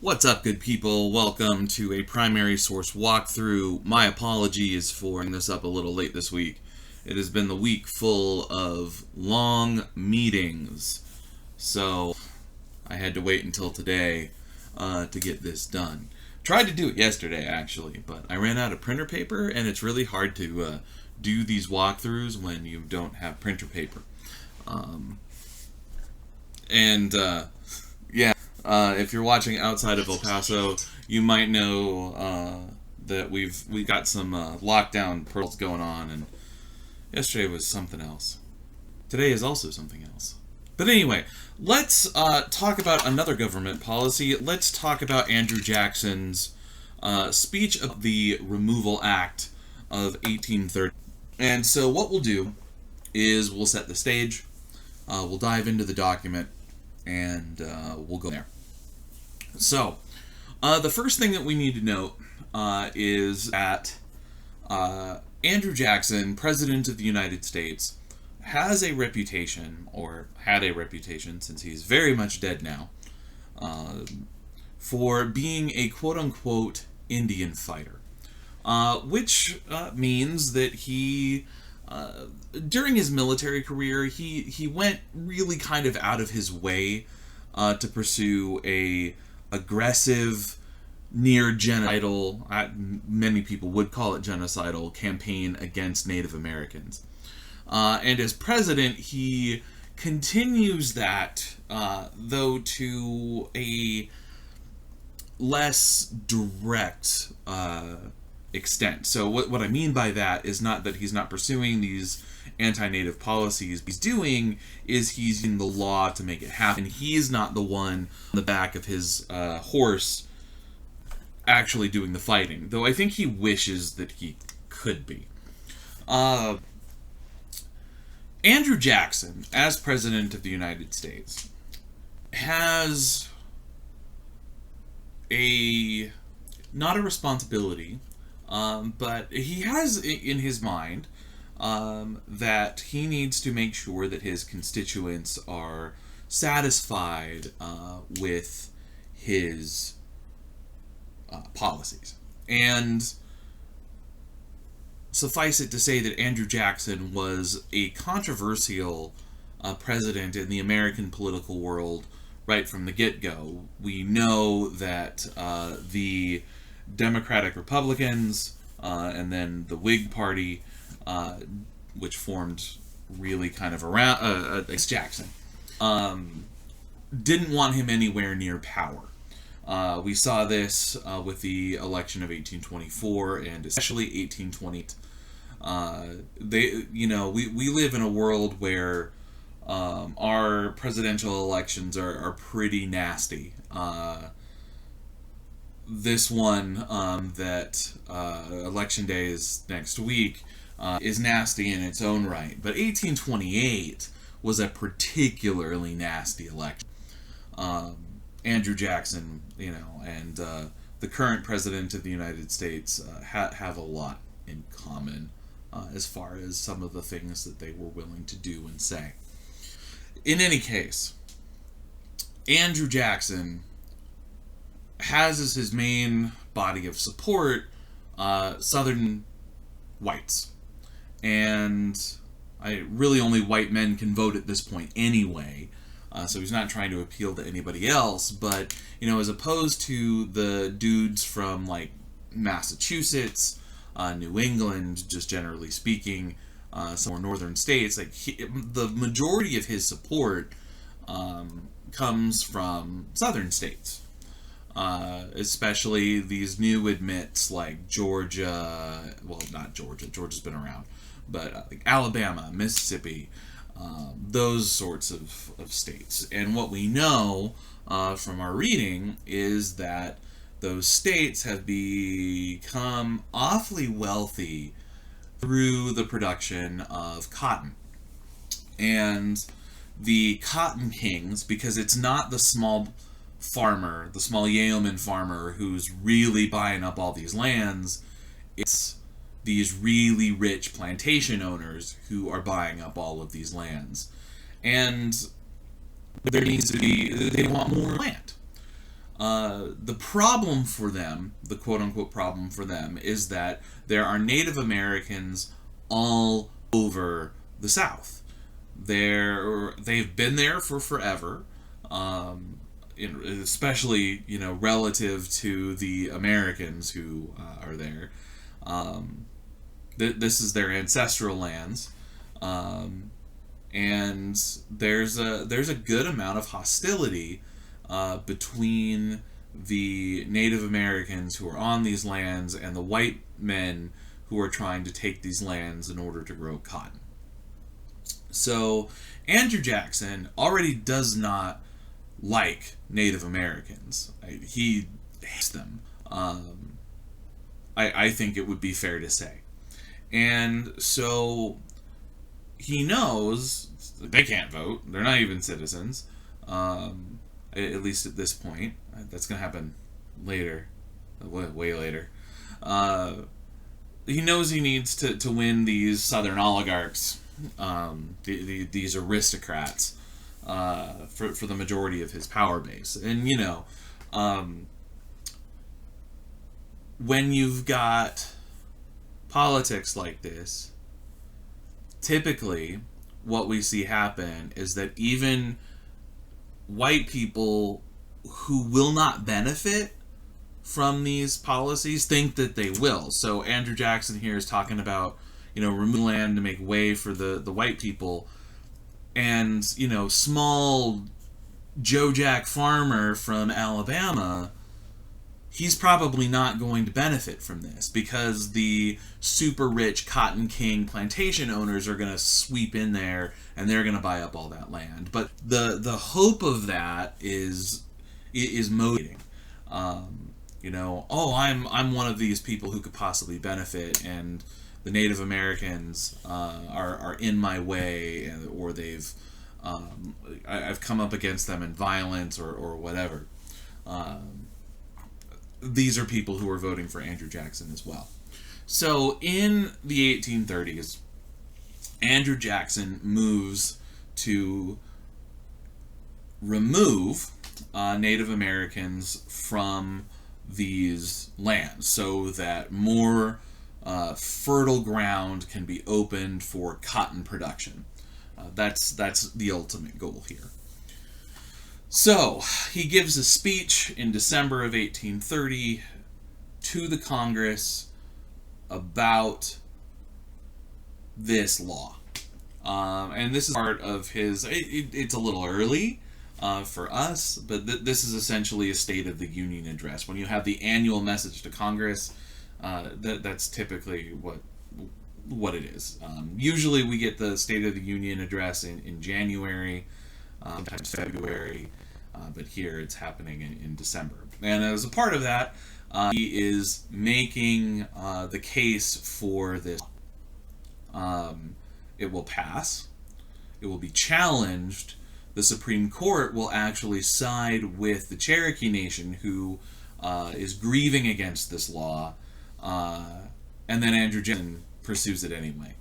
What's up, good people? Welcome to a primary source walkthrough. My apologies for bringing this up a little late this week. It has been the week full of long meetings, so I had to wait until today to get this done. Tried to do it yesterday, actually, but I ran out of printer paper, and it's really hard to do these walkthroughs when you don't have printer paper. If you're watching outside of El Paso, you might know that we got some lockdown pearls going on, and yesterday was something else. Today is also something else. But anyway, let's talk about another government policy. Let's talk about Andrew Jackson's speech of the Removal Act of 1830. And so what we'll do is we'll set the stage, we'll dive into the document, and we'll go there. So, the first thing that we need to note is that Andrew Jackson, President of the United States, has a reputation, or had a reputation since he's very much dead now, for being a quote-unquote Indian fighter, which means that he, during his military career, he went really kind of out of his way to pursue a aggressive, near genocidal, many people would call it genocidal, campaign against Native Americans. And as president, he continues that, though to a less direct extent. So what I mean by that is not that he's not pursuing these anti-native policies. What he's doing is he's using the law to make it happen. He's not the one on the back of his horse actually doing the fighting, though I think he wishes that he could be. Andrew Jackson, as President of the United States, has not a responsibility, but he has in his mind that he needs to make sure that his constituents are satisfied with his policies. And suffice it to say that Andrew Jackson was a controversial president in the American political world right from the get-go. We know that the Democratic Republicans and then the Whig Party, which formed really kind of around Jackson, didn't want him anywhere near power. We saw this with the election of 1824 and especially 1820. We live in a world where our presidential elections are pretty nasty. This one that election day is next week is nasty in its own right, but 1828 was a particularly nasty election. Andrew Jackson, and the current president of the United States have a lot in common as far as some of the things that they were willing to do and say. In any case, Andrew Jackson has as his main body of support Southern whites. And really only white men can vote at this point anyway. So he's not trying to appeal to anybody else, but, as opposed to the dudes from, like, Massachusetts, New England, just generally speaking, some more northern states, the majority of his support comes from southern states, especially these new admits like Georgia, well, not Georgia, Georgia's been around, but like Alabama, Mississippi, those sorts of states. And what we know from our reading is that those states have become awfully wealthy through the production of cotton. And the cotton kings, because it's not the small farmer, the small yeoman farmer who's really buying up all these lands, it's these really rich plantation owners who are buying up all of these lands. And there needs to be, they want more land. The problem for them, the quote-unquote problem for them, is that there are Native Americans all over the South. They've been there for forever, especially relative to the Americans who are there. This is their ancestral lands, and there's a good amount of hostility between the Native Americans who are on these lands and the white men who are trying to take these lands in order to grow cotton. So Andrew Jackson already does not like Native Americans. He hates them. I think it would be fair to say. And so he knows they can't vote. They're not even citizens. At least at this point. That's going to happen later. Way later. He knows he needs to win these Southern oligarchs, these aristocrats, for the majority of his power base. And, when you've got politics like this, typically what we see happen is that even white people who will not benefit from these policies think that they will. So Andrew Jackson here is talking about, remove land to make way for the white people. And, small Joe Jack farmer from Alabama, he's probably not going to benefit from this because the super rich Cotton King plantation owners are going to sweep in there and they're going to buy up all that land. But the hope of that is motivating. I'm one of these people who could possibly benefit, and the Native Americans are in my way, or I've come up against them in violence or whatever. These are people who are voting for Andrew Jackson as well. So in the 1830s, Andrew Jackson moves to remove Native Americans from these lands so that more fertile ground can be opened for cotton production. That's the ultimate goal here. So he gives a speech in December of 1830 to the Congress about this law. And this is part of his, it's a little early for us, but this is essentially a State of the Union address. When you have the annual message to Congress, that's typically what it is. Usually we get the State of the Union address in January, sometimes February, but here it's happening in December. And as a part of that, he is making the case for this. It will pass. It will be challenged. The Supreme Court will actually side with the Cherokee Nation, who is grieving against this law, and then Andrew Jackson pursues it anyway,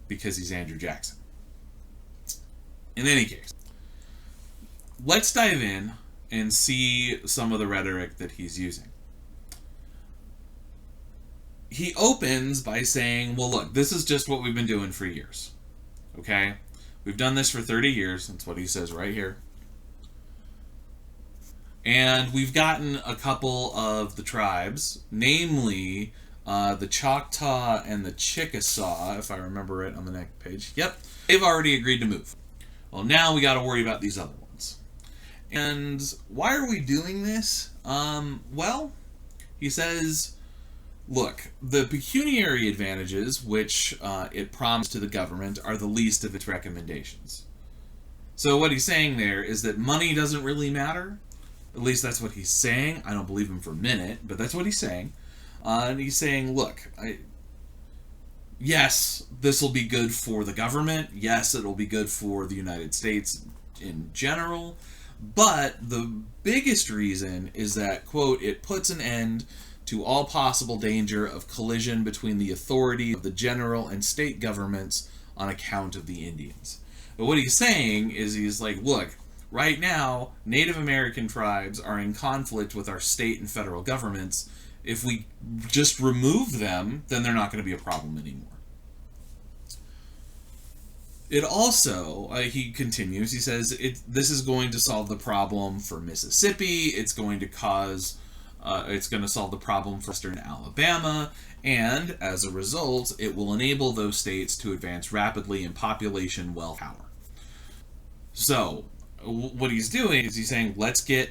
because he's Andrew Jackson. In any case, let's dive in and see some of the rhetoric that he's using. He opens by saying, well, look, this is just what we've been doing for years. Okay? We've done this for 30 years. That's what he says right here. And we've gotten a couple of the tribes, namely the Choctaw and the Chickasaw, if I remember it on the next page. Yep. They've already agreed to move. Well, now we got to worry about these other ones. And why are we doing this? Well, he says, look, the pecuniary advantages which it promised to the government are the least of its recommendations. So what he's saying there is that money doesn't really matter. At least that's what he's saying. I don't believe him for a minute, but that's what he's saying. And he's saying, look, yes, this will be good for the government. Yes, it'll be good for the United States in general. But the biggest reason is that, quote, it puts an end to all possible danger of collision between the authority of the general and state governments on account of the Indians. But what he's saying is, he's like, look, right now, Native American tribes are in conflict with our state and federal governments. If we just remove them, then they're not going to be a problem anymore. It also, he continues, he says, this is going to solve the problem for Mississippi, it's going to solve the problem for western Alabama, and as a result, it will enable those states to advance rapidly in population, wealth, power. So, what he's doing is he's saying, let's get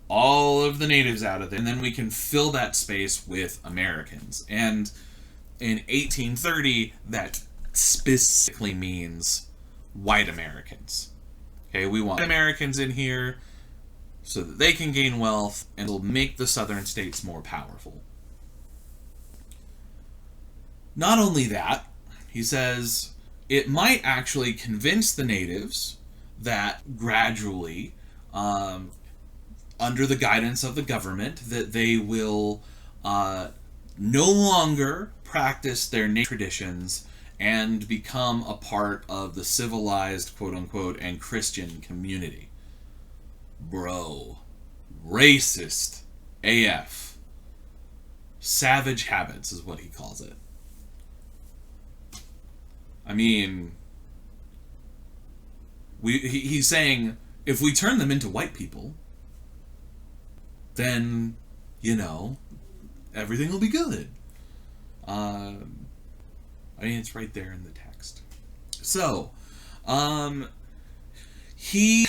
all of the natives out of there, and then we can fill that space with Americans. And in 1830, that specifically means white Americans. Okay, we want Americans in here so that they can gain wealth and will make the southern states more powerful. Not only that, he says it might actually convince the natives that gradually, under the guidance of the government, that they will no longer practice their native traditions and become a part of the civilized, quote-unquote, and Christian community. Bro. Racist AF. Savage habits is what he calls it. I mean, he's saying, if we turn them into white people, then, everything will be good. I mean, it's right there in the text. So, he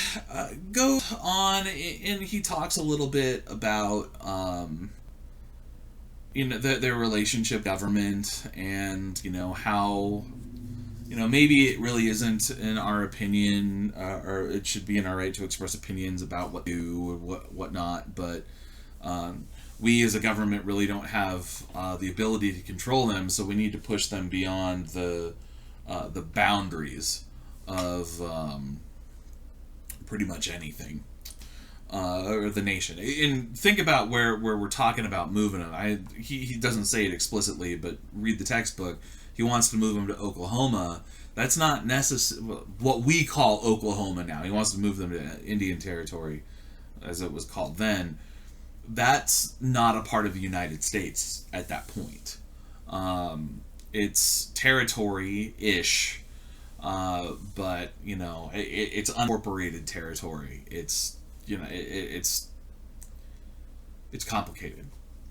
goes on and he talks a little bit about, their relationship, government, and, how, maybe it really isn't in our opinion, or it should be in our right to express opinions about what to do or what not, but we as a government really don't have the ability to control them, so we need to push them beyond the boundaries of pretty much anything, or the nation. And think about where we're talking about moving them. He doesn't say it explicitly, but read the textbook. He wants to move them to Oklahoma. That's not what we call Oklahoma now. He wants to move them to Indian Territory, as it was called then. That's not a part of the United States at that point. It's territory-ish, but it's unincorporated territory. It's it's complicated.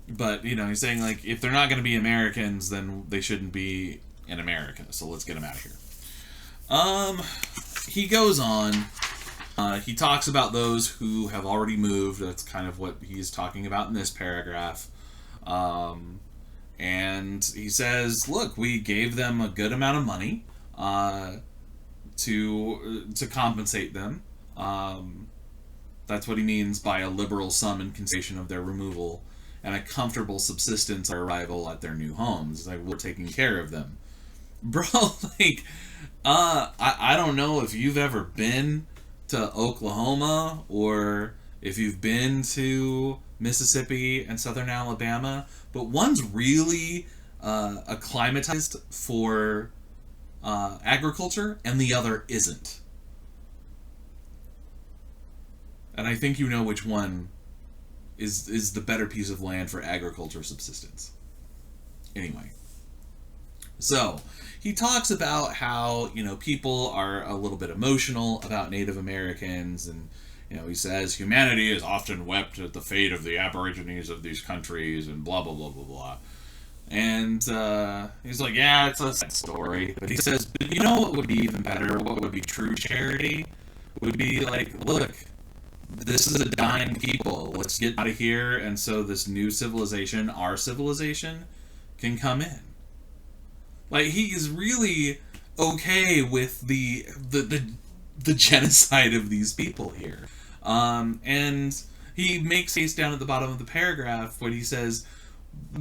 But he's saying, like, if they're not going to be Americans, then they shouldn't be in America. So let's get them out of here. He goes on. He talks about those who have already moved. That's kind of what he's talking about in this paragraph. And he says, look, we gave them a good amount of money to compensate them. That's what he means by a liberal sum in consideration of their removal and a comfortable subsistence on arrival at their new homes. Like, we're taking care of them. Bro, like, I don't know if you've ever been to Oklahoma or if you've been to Mississippi and southern Alabama, but one's really acclimatized for agriculture and the other isn't. And I think you know which one is the better piece of land for agriculture subsistence. Anyway. So, he talks about how, people are a little bit emotional about Native Americans, and, he says, humanity has often wept at the fate of the aborigines of these countries, and blah, blah, blah, blah, blah. And he's like, yeah, it's a sad story. But he says, but you know what would be even better? What would be true charity? Would be like, look, this is a dying people. Let's get out of here, and so this new civilization, our civilization, can come in. Like, he is really okay with the genocide of these people here. And he makes case down at the bottom of the paragraph when he says,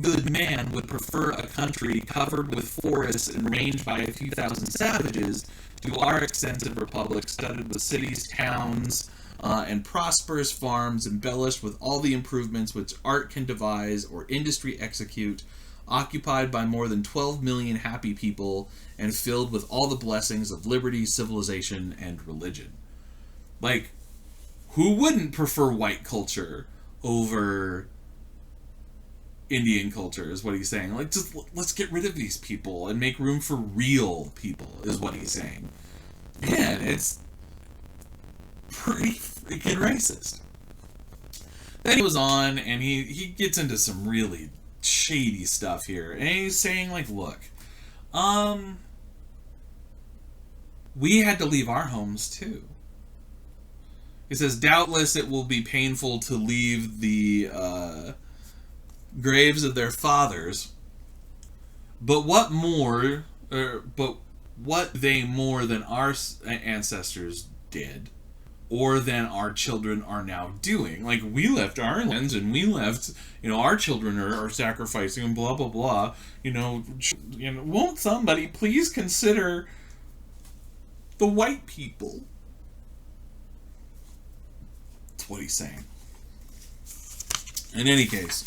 good man would prefer a country covered with forests and ranged by a few thousand savages to our extensive republic studded with cities, towns, and prosperous farms embellished with all the improvements which art can devise or industry execute, occupied by more than 12 million happy people, and filled with all the blessings of liberty, civilization, and religion. Like, Who wouldn't prefer white culture over Indian culture, is what he's saying. Like, just let's get rid of these people and make room for real people, is what he's saying. Yeah, it's pretty freaking racist. Then he goes on and he gets into some really shady stuff here. And he's saying, like, look, we had to leave our homes too. He says, doubtless it will be painful to leave the graves of their fathers, but what they more than our ancestors did, or than our children are now doing. Like, we left our lands and we left, our children are sacrificing and blah, blah, blah. Won't somebody please consider the white people? That's what he's saying. In any case,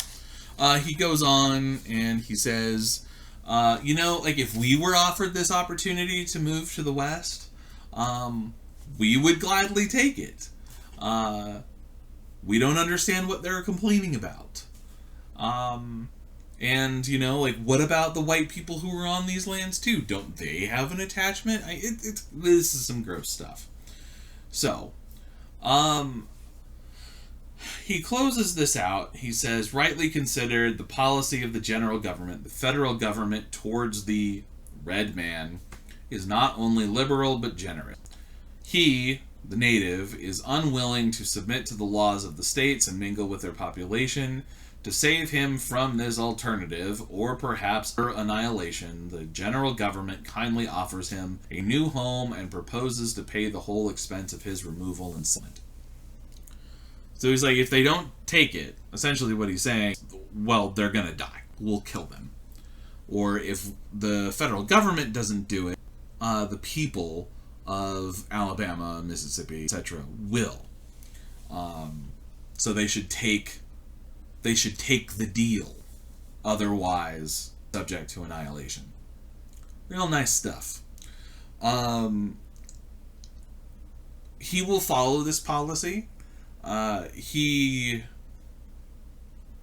he goes on and he says, like, if we were offered this opportunity to move to the West, we would gladly take it. We don't understand what they're complaining about. And, like, what about the white people who are on these lands too? Don't they have an attachment? This is some gross stuff. So, he closes this out. He says, rightly considered, the policy of the general government, the federal government towards the red man, is not only liberal but generous. He, the native, is unwilling to submit to the laws of the states and mingle with their population. To save him from this alternative, or perhaps her annihilation, the general government kindly offers him a new home and proposes to pay the whole expense of his removal and settlement. So he's like, if they don't take it, essentially what he's saying, well, they're going to die. We'll kill them. Or if the federal government doesn't do it, the people of Alabama, Mississippi, etc. will. So they should take the deal. Otherwise, subject to annihilation. Real nice stuff. He will follow this policy. He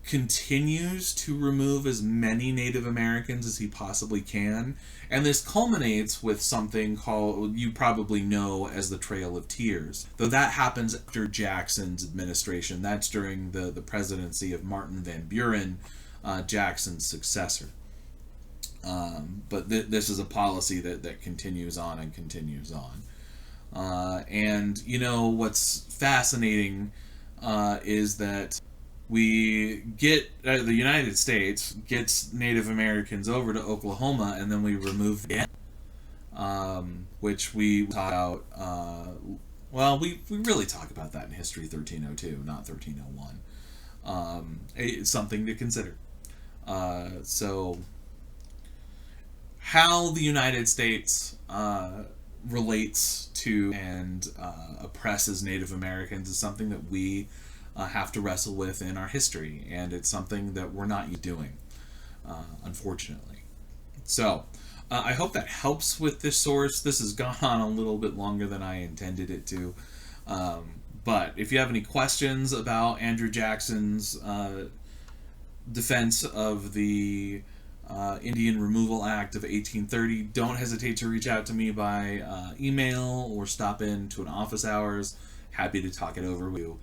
continues to remove as many Native Americans as he possibly can, and this culminates with something called, you probably know as the Trail of Tears, though that happens after Jackson's administration. That's during the presidency of Martin Van Buren, Jackson's successor. But this is a policy that continues on and continues on. And what's fascinating is that we get the United States gets Native Americans over to Oklahoma, and then we remove them, which we talk about. We really talk about that in History 1302, not 1301. It's something to consider. So, how the United States relates to and oppresses Native Americans is something that we have to wrestle with in our history, and it's something that we're not doing, unfortunately. So, I hope that helps with this source. This has gone on a little bit longer than I intended it to, but if you have any questions about Andrew Jackson's defense of the Indian Removal Act of 1830, don't hesitate to reach out to me by email or stop in to an office hours. Happy to talk it over with you.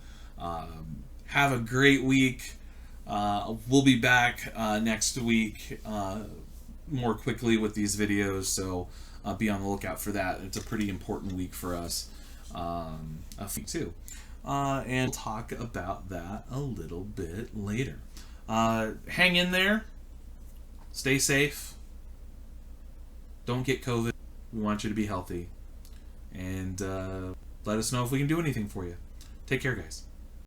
Have a great week. We'll be back next week more quickly with these videos, so be on the lookout for that. It's a pretty important week for us, too. And we'll talk about that a little bit later. Hang in there. Stay safe. Don't get COVID. We want you to be healthy. And let us know if we can do anything for you. Take care, guys.